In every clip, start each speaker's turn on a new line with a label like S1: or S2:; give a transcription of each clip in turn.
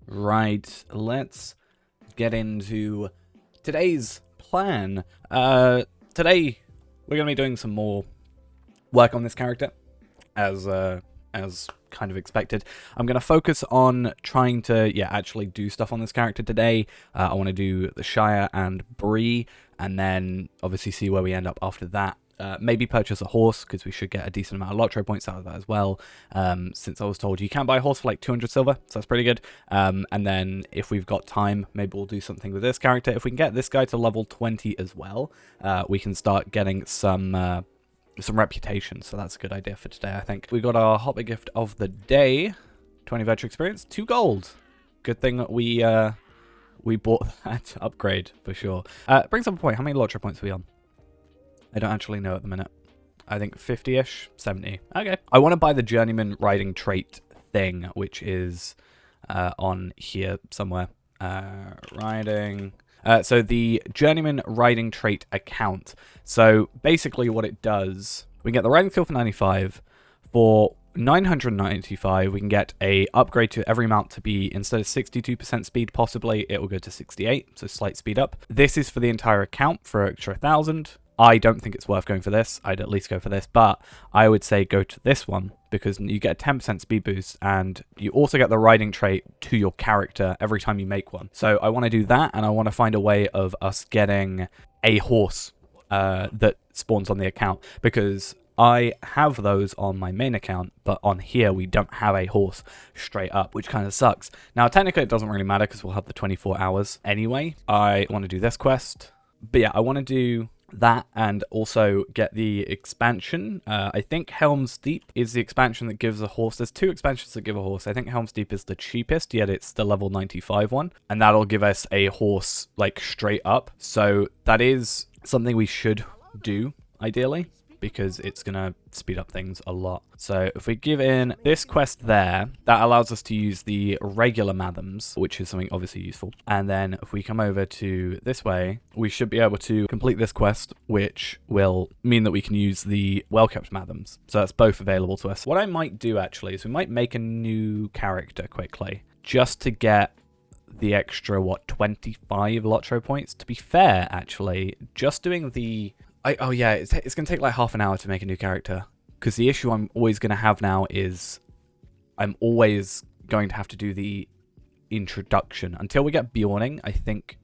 S1: Right, let's get into today's plan. Today we're going to be doing some more work on this character, as kind of expected. I'm going to focus on trying to, actually do stuff on this character today. I want to do the Shire and Bree, and then obviously see where we end up after that. Maybe purchase a horse, because we should get a decent amount of LOTRO points out of that as well, since I was told you can buy a horse for like 200 silver, so that's pretty good. And then if we've got time, maybe we'll do something with this character. If we can get this guy to level 20 as well, we can start getting some reputation, so that's a good idea for today, I think. We got our hobby gift of the day, 20 virtue experience, 2 gold. Good thing that we bought that upgrade, for sure. Brings up a point, how many LOTRO points are we on? I don't actually know at the minute. I think 50-ish, 70. Okay. I want to buy the journeyman riding trait thing, which is on here somewhere. Riding. So the journeyman riding trait account. So basically what it does, we can get the riding skill for 95. For 995, we can get a upgrade to every mount to be, instead of 62% speed, possibly, it will go to 68, so slight speed up. This is for the entire account for extra 1,000. I don't think it's worth going for this. I'd at least go for this, but I would say go to this one because you get a 10% speed boost and you also get the riding trait to your character every time you make one. So I want to do that, and I want to find a way of us getting a horse that spawns on the account, because I have those on my main account, but on here we don't have a horse straight up, which kind of sucks. Now, technically it doesn't really matter because we'll have the 24 hours anyway. I want to do this quest, but yeah, I want to do that and also get the expansion. I think Helms Deep is the expansion that gives a horse. There's 2 expansions that give a horse. I think Helms Deep is the cheapest, yet it's the level 95 one, and that'll give us a horse like straight up. So that is something we should do ideally, because it's going to speed up things a lot. So if we give in this quest there, that allows us to use the regular Madams, which is something obviously useful. And then if we come over to this way, we should be able to complete this quest, which will mean that we can use the well-kept Madams. So that's both available to us. What I might do actually is we might make a new character quickly, just to get the extra, 25 LOTRO points. To be fair, actually, just doing the... oh yeah, it's going to take like half an hour to make a new character, because the issue I'm always going to have now is I'm always going to have to do the introduction. Until we get Awning, I think,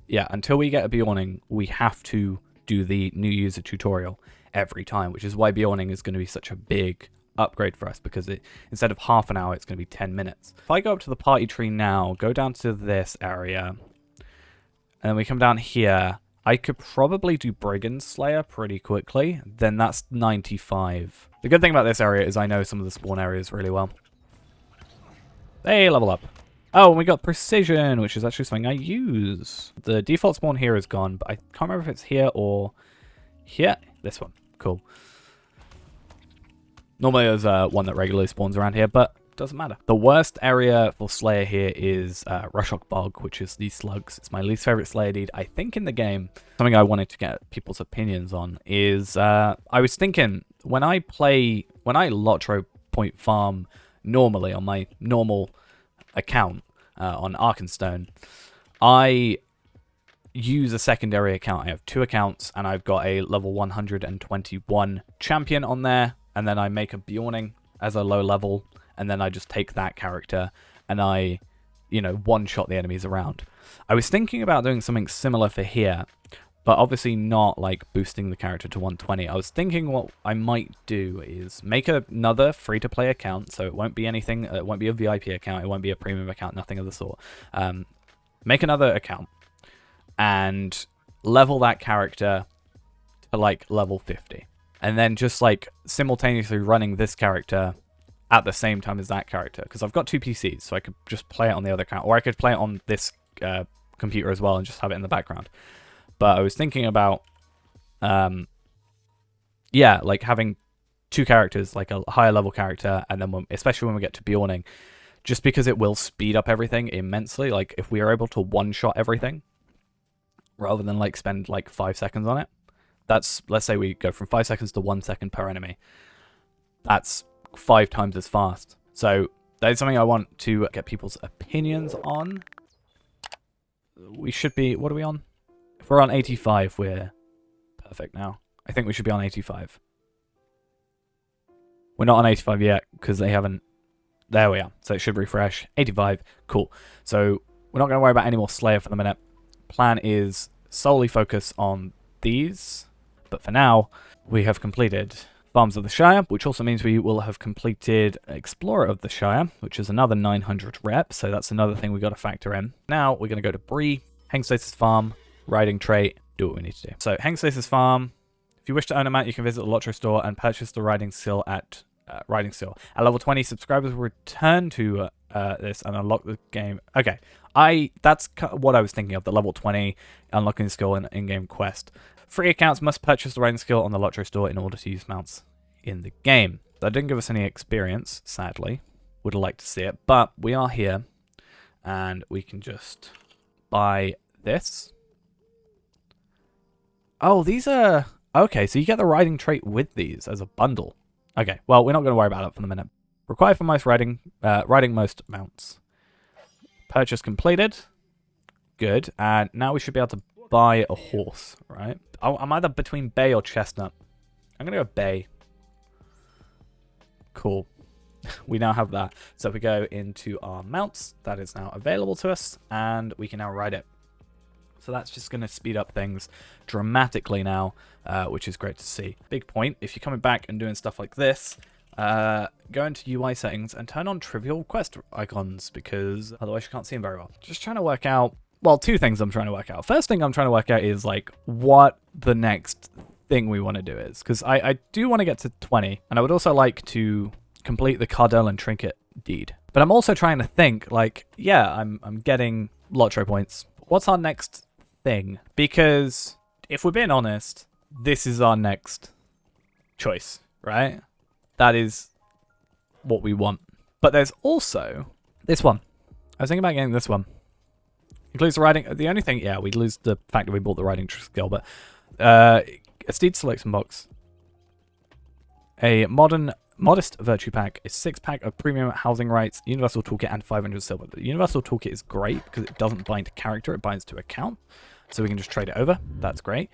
S1: yeah, until we get a Awning, we have to do the new user tutorial every time, which is why Awning is going to be such a big upgrade for us, because instead of half an hour, it's going to be 10 minutes. If I go up to the party tree now, go down to this area, and then we come down here, I could probably do Brigand Slayer pretty quickly. Then that's 95. The good thing about this area is I know some of the spawn areas really well. They level up. Oh, and we got Precision, which is actually something I use. The default spawn here is gone, but I can't remember if it's here or here. This one. Cool. Normally there's one that regularly spawns around here, but doesn't matter. The worst area for Slayer here is Rushok Bog, which is these slugs. It's my least favorite Slayer deed, I think, in the game. Something I wanted to get people's opinions on is I was thinking when I LOTRO point farm normally on my normal account on Arkenstone, I use a secondary account. I have 2 accounts, and I've got a level 121 champion on there, and then I make a Awning as a low level, and then I just take that character and I, one-shot the enemies around. I was thinking about doing something similar for here, but obviously not like boosting the character to 120. I was thinking what I might do is make another free-to-play account, so it won't be anything, it won't be a VIP account, it won't be a premium account, nothing of the sort. Make another account and level that character to like level 50. And then just like simultaneously running this character at the same time as that character, because I've got 2 PCs, so I could just play it on the other account, or I could play it on this computer as well and just have it in the background. But I was thinking about, like having 2 characters, like a higher level character, and then especially when we get to Awning, just because it will speed up everything immensely. Like if we are able to one-shot everything, rather than like spend like 5 seconds on it, that's, let's say we go from 5 seconds to 1 second per enemy. That's 5 times as fast. So That is something I want to get people's opinions on. We should be... What are we on? If we're on 85, we're perfect now. I think we should be on 85. We're not on 85 yet because they haven't... There we are. So it should refresh. 85. Cool. So we're not going to worry about any more Slayer for the minute. Plan is solely focus on these. But for now, we have completed Farms of the Shire, which also means we will have completed Explorer of the Shire, which is another 900 rep. So that's another thing we got to factor in. Now we're going to go to Bree, Hengstasis Farm, Riding Trait, do what we need to do. So Hengstasis Farm, if you wish to own a mount, you can visit the LOTRO store and purchase the Riding Skill at Riding Skill. At level 20, subscribers will return to this and unlock the game. Okay, that's what I was thinking of, the level 20 unlocking skill in in-game quest. Free accounts must purchase the Riding Skill on the LOTRO store in order to use mounts in the game. That didn't give us any experience, sadly. Would have liked to see it, but we are here and we can just buy this. Oh, these are... Okay, so you get the riding trait with these as a bundle. Okay, well, we're not going to worry about it for the minute. Required for most riding most mounts. Purchase completed. Good. And now we should be able to buy a horse, right? Oh, I'm either between bay or chestnut. I'm going to go bay. Cool. We now have that. So if we go into our mounts, that is now available to us, and we can now ride it. So that's just going to speed up things dramatically now, which is great to see. Big point, if you're coming back and doing stuff like this, go into UI settings and turn on trivial quest icons, because otherwise you can't see them very well. Just trying to work out, well, two things I'm trying to work out. First thing I'm trying to work out is like what the next thing we want to do is, because I do want to get to 20, and I would also like to complete the Cardell and Trinket deed. But I'm also trying to think like, yeah, I'm getting LOTRO points. What's our next thing? Because if we're being honest, this is our next choice, right? That is what we want. But there's also this one. I was thinking about getting this one. Includes the riding. The only thing, yeah, we lose the fact that we bought the riding skill, but a Steed selection box, a modest virtue pack, a 6-pack of premium housing rights, universal toolkit, and 500 silver. The universal toolkit is great because it doesn't bind to character, it binds to account, so we can just trade it over. That's great.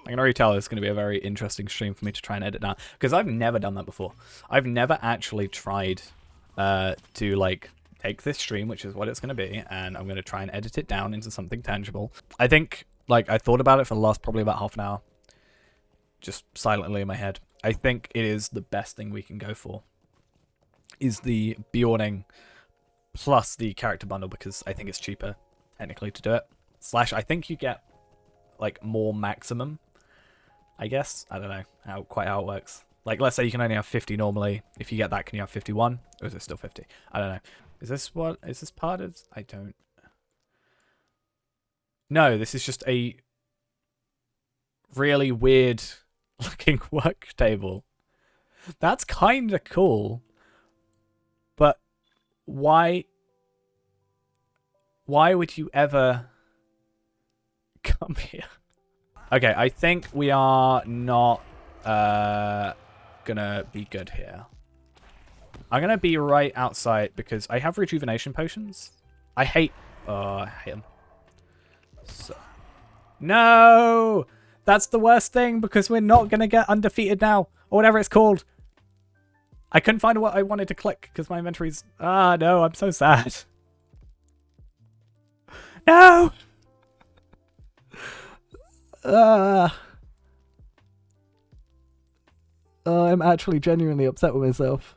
S1: I can already tell it's going to be a very interesting stream for me to try and edit now, because I've never done that before. I've never actually tried to like take this stream, which is what it's going to be, and I'm going to try and edit it down into something tangible. I think, like, I thought about it for the last probably about half an hour, just silently in my head. I think it is the best thing we can go for, is the Awning plus the character bundle, because I think it's cheaper, technically, to do it. / I think you get, like, more maximum, I guess. I don't know quite how it works. Like, let's say you can only have 50 normally. If you get that, can you have 51? Or is it still 50? I don't know. Is this part of... I don't... No, this is just a really weird looking work table. That's kind of cool. But why would you ever come here? Okay, I think we are not gonna be good here. I'm gonna be right outside because I have rejuvenation potions. I hate them. So... No! That's the worst thing, because we're not gonna get undefeated now, or whatever it's called. I couldn't find what I wanted to click because my inventory's... Ah, no, I'm so sad. No! I'm actually genuinely upset with myself.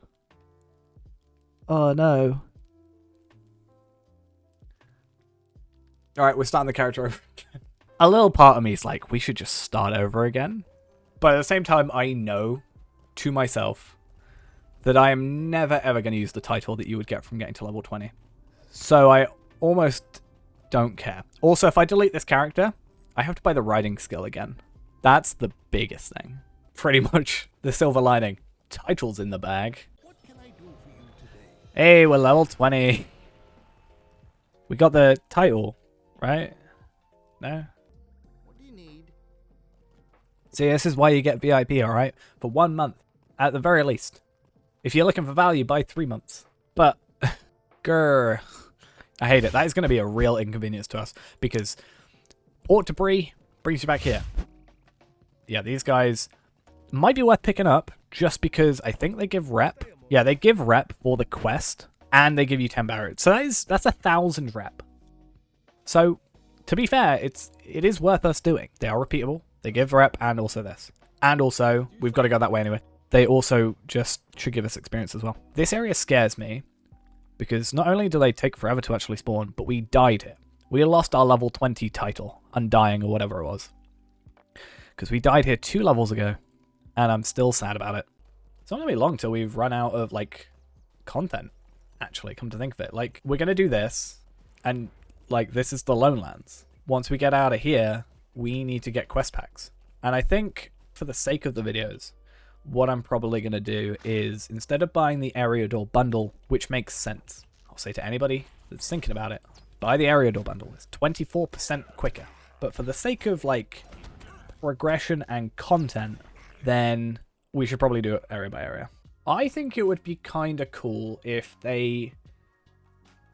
S1: Oh no. Alright, we're starting the character over again. A little part of me is like, we should just start over again. But at the same time, I know to myself that I am never ever going to use the title that you would get from getting to level 20. So I almost don't care. Also, if I delete this character, I have to buy the riding skill again. That's the biggest thing. Pretty much the silver lining. Title's in the bag. What can I do for you today? Hey, we're level 20. We got the title, right? No? What do you need? See, this is why you get VIP, alright? For 1 month, at the very least. If you're looking for value, buy 3 months. But Grr. I hate it. That is going to be a real inconvenience to us because Port Debris brings you back here. Yeah, these guys might be worth picking up just because I think they give rep. Yeah, they give rep for the quest and they give you 10 barrels. So that's 1,000 rep. So to be fair, it is worth us doing. They are repeatable. They give rep and also this. And also, we've got to go that way anyway. They also just should give us experience as well. This area scares me because not only do they take forever to actually spawn, but we died here. We lost our level 20 title, Undying or whatever it was. Because we died here 2 levels ago, and I'm still sad about it. It's not going to be long till we've run out of, like, content, actually, come to think of it. Like, we're going to do this, and, like, this is the Lone Lands. Once we get out of here, we need to get quest packs. And I think, for the sake of the videos, what I'm probably going to do is, instead of buying the Eriador bundle, which makes sense, I'll say to anybody that's thinking about it, buy the Eriador bundle. It's 24% quicker. But for the sake of, like, progression and content, then we should probably do it area by area. I think it would be kind of cool if they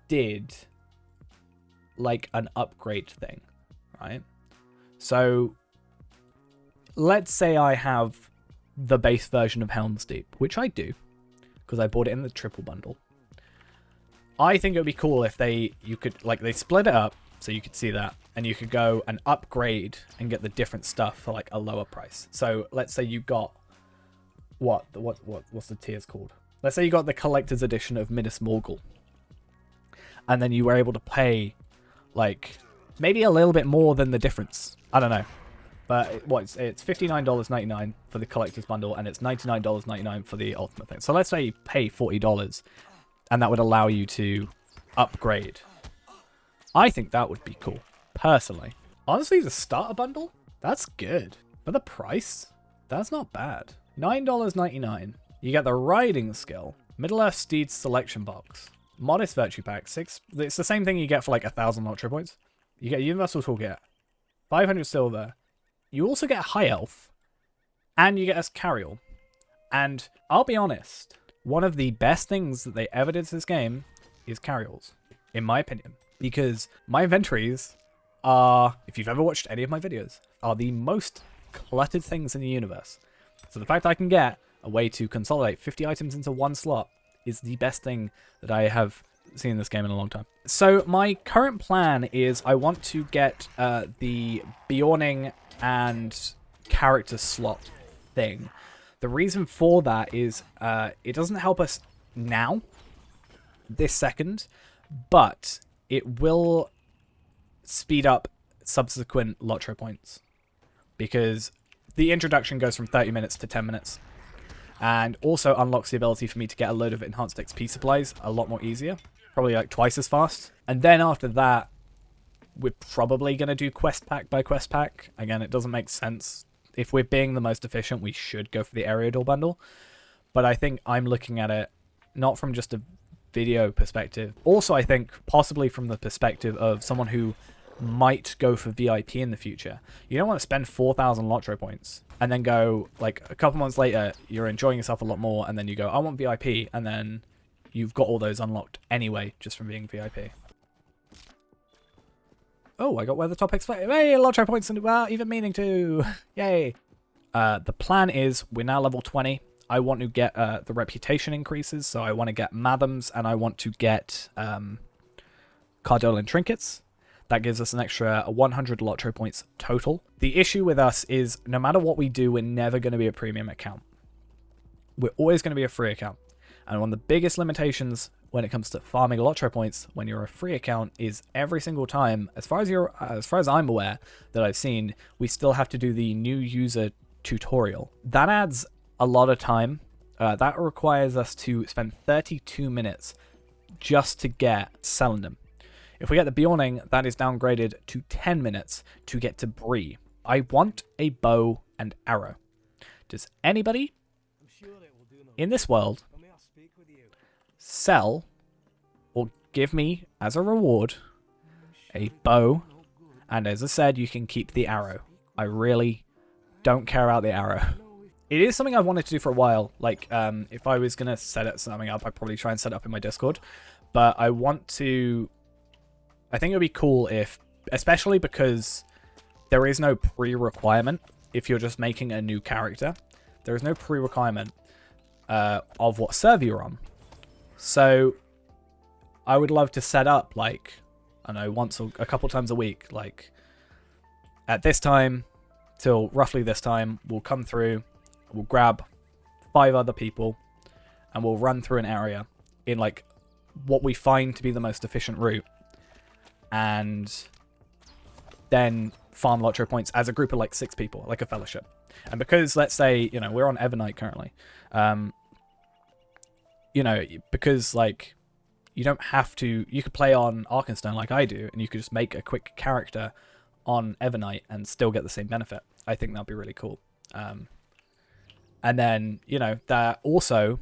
S1: did, like, an upgrade thing, right? So, let's say I have the base version of Helms Deep, which I do, because I bought it in the triple bundle. I think it would be cool if they split it up so you could see that, and you could go and upgrade and get the different stuff for like a lower price. So let's say you got what's the tiers called? Let's say you got the collector's edition of Minas Morgul, and then you were able to pay like maybe a little bit more than the difference. I don't know. But it's $59.99 for the collector's bundle, and it's $99.99 for the ultimate thing. So let's say you pay $40, and that would allow you to upgrade. I think that would be cool, personally. Honestly, the starter bundle, that's good. For the price, that's not bad. $9.99. You get the riding skill, Middle-earth Steed selection box, modest virtue pack, 6. It's the same thing you get for like 1,000 LOTRO points. You get Universal Toolkit, 500 silver. You also get High Elf, and you get a Carryall. And I'll be honest, one of the best things that they ever did to this game is Carryalls, in my opinion. Because my inventories are, if you've ever watched any of my videos, are the most cluttered things in the universe. So the fact that I can get a way to consolidate 50 items into one slot is the best thing that I have seen in this game in a long time. So my current plan is I want to get the Awning and character slot thing. The reason for that is it doesn't help us now, this second, but it will speed up subsequent LOTRO points because the introduction goes from 30 minutes to 10 minutes and also unlocks the ability for me to get a load of enhanced XP supplies a lot more easier, probably like twice as fast. And then after that, we're probably going to do quest pack by quest pack. Again, it doesn't make sense. If we're being the most efficient, we should go for the Eriador bundle. But I think I'm looking at it not from just a video perspective. Also, I think possibly from the perspective of someone who might go for VIP in the future. You don't want to spend 4,000 LOTRO points and then go, like, a couple months later, you're enjoying yourself a lot more, and then you go, I want VIP, and then you've got all those unlocked anyway, just from being VIP. Oh, I got where the top explained. Hey, LOTRO points without even meaning to. Yay. The plan is we're now level 20. I want to get the reputation increases, so I want to get Madams, and I want to get Cardolin trinkets. That gives us an extra 100 LOTRO points total. The issue with us is no matter what we do, we're never going to be a premium account. We're always going to be a free account. And one of the biggest limitations when it comes to farming LOTRO points when you're a free account is every single time, as far as I'm aware, that I've seen, we still have to do the new user tutorial. That adds a lot of time. That requires us to spend 32 minutes just to get Selendum. If we get the Awning, that is downgraded to 10 minutes to get to Bree. I want a bow and arrow. Does anybody in this world sell or give me as a reward a bow? And as I said, you can keep the arrow. I really don't care about the arrow. It is something I've wanted to do for a while. Like, if I was going to set something up, I'd probably try and set it up in my Discord. But I want to... I think it would be cool if... Especially because there is no pre-requirement if you're just making a new character. There is no pre-requirement of what server you're on. So I would love to set up, like, I don't know, once or a couple times a week, like, at this time till roughly this time, we'll come through, we'll grab 5 other people, and we'll run through an area in, like, what we find to be the most efficient route, and then farm LOTRO points as a group of, like, 6 people, like a fellowship. And because, let's say, you know, we're on Evernight currently, you know, because, like, you don't have to... You could play on Arkenstone like I do, and you could just make a quick character on Evernight and still get the same benefit. I think that'd be really cool. And then, you know, that also,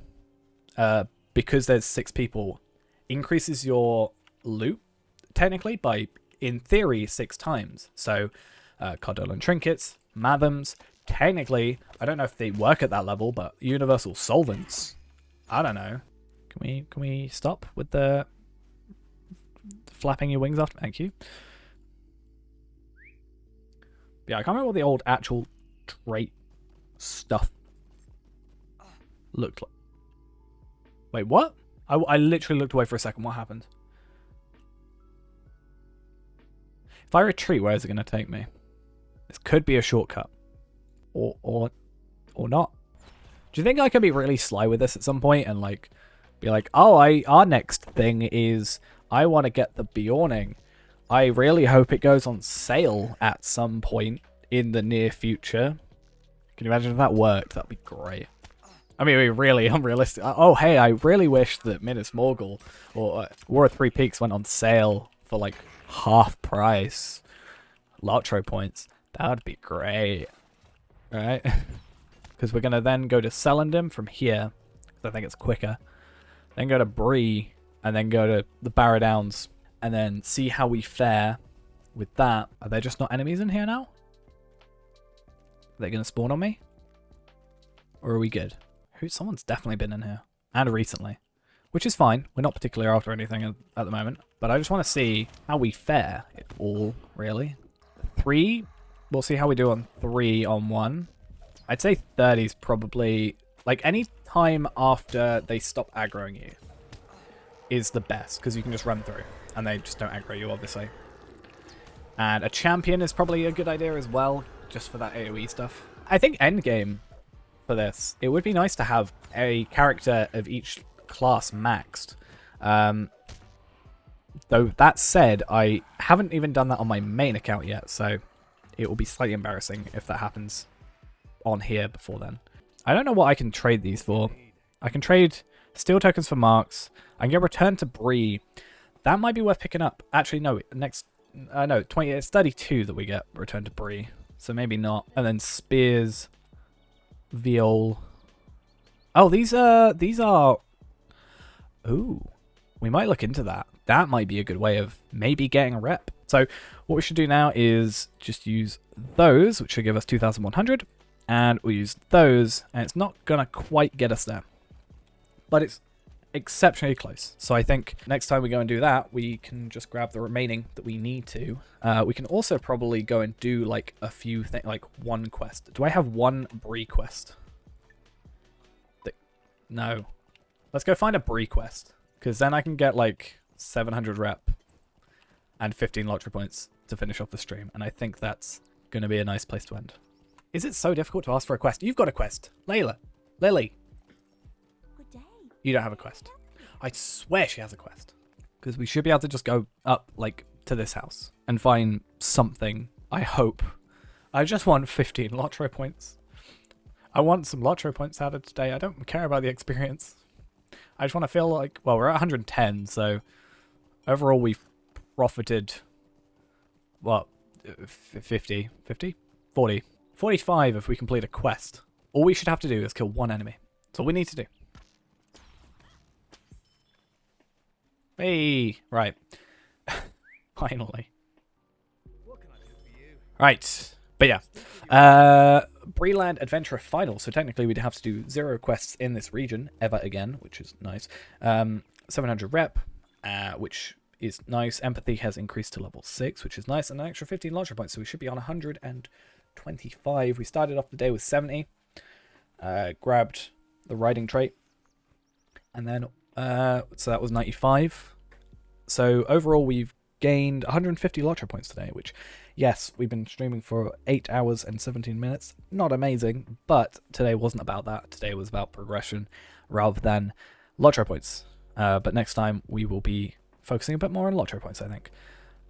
S1: because there's 6 people, increases your loot, technically, by, in theory, 6 times. So, Cardolin Trinkets, Mathams, technically, I don't know if they work at that level, but Universal Solvents... I don't know. Can we stop with the flapping your wings off? Thank you. Yeah, I can't remember what the old actual trait stuff looked like. Wait, what? I literally looked away for a second. What happened? If I retreat, where is it going to take me? This could be a shortcut. Or not. Do you think I could be really sly with this at some point and, like, be like, oh, our next thing is I want to get the Awning. I really hope it goes on sale at some point in the near future. Can you imagine if that worked? That'd be great. I mean, really unrealistic. Oh, hey, I really wish that Minas Morgul or War of Three Peaks went on sale for, like, half price LOTRO points. That would be great. Right? Because we're going to then go to Selendum from here. I think it's quicker. Then go to Bree. And then go to the Barrow Downs. And then see how we fare with that. Are there just not enemies in here now? Are they going to spawn on me? Or are we good? Someone's definitely been in here. And recently. Which is fine. We're not particularly after anything at the moment. But I just want to see how we fare. All, really. 3. We'll see how we do on 3 on 1. I'd say 30 is probably... Like, any time after they stop aggroing you is the best. Because you can just run through. And they just don't aggro you, obviously. And a champion is probably a good idea as well. Just for that AoE stuff. I think endgame for this, it would be nice to have a character of each class maxed. Though that said, I haven't even done that on my main account yet, so it will be slightly embarrassing if that happens on here before then. I don't know what I can trade these for. I can trade steel tokens for marks. I can get return to Bree. That might be worth picking up. Actually, no, no, 20. It's 32 that we get return to Bree, so maybe not. And then spears, viol. Oh, these are. Ooh, we might look into that. That might be a good way of maybe getting a rep. So what we should do now is just use those, which should give us 2,100. And we'll use those, and it's not going to quite get us there. But it's exceptionally close. So I think next time we go and do that, we can just grab the remaining that we need to. We can also probably go and do, like, a few things, like one quest. Do I have one Bree quest? No. Let's go find a Bree quest. Because then I can get, like, 700 rep and 15 LOTRO points to finish off the stream. And I think that's going to be a nice place to end. Is it so difficult to ask for a quest? You've got a quest. Layla. Lily.
S2: Good day.
S1: You don't have a quest. I swear she has a quest. Because we should be able to just go up, like, to this house and find something, I hope. I just want 15 LOTRO points. I want some LOTRO points added today. I don't care about the experience. I just want to feel like, well, we're at 110, so overall we've profited, what, 50, 40, 45 if we complete a quest. All we should have to do is kill one enemy. That's all we need to do. Hey, right. Finally.
S3: What can I do for you?
S1: Right, but yeah. Breeland Adventurer Final. So technically we'd have to do 0 quests in this region ever again, which is nice. 700 rep. which is nice. Empathy has increased to level 6, which is nice, and an extra 15 LOTRO points, so we should be on 125. We started off the day with 70. Grabbed the riding trait, and then so that was 95. So overall, we've gained 150 LOTRO points today, which, yes, we've been streaming for 8 hours and 17 minutes. Not amazing, but today wasn't about that. Today was about progression rather than LOTRO points. But next time, we will be focusing a bit more on LOTRO points, I think.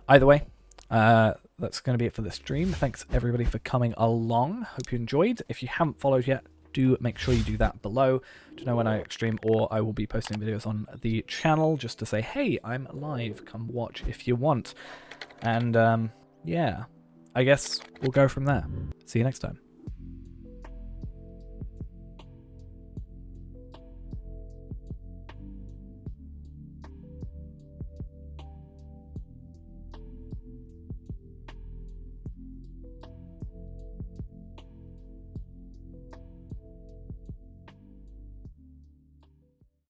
S1: Either way, that's going to be it for this stream. Thanks, everybody, for coming along. Hope you enjoyed. If you haven't followed yet, do make sure you do that below to know when I stream, or I will be posting videos on the channel just to say, hey, I'm live, come watch if you want. And yeah, I guess we'll go from there. See you next time.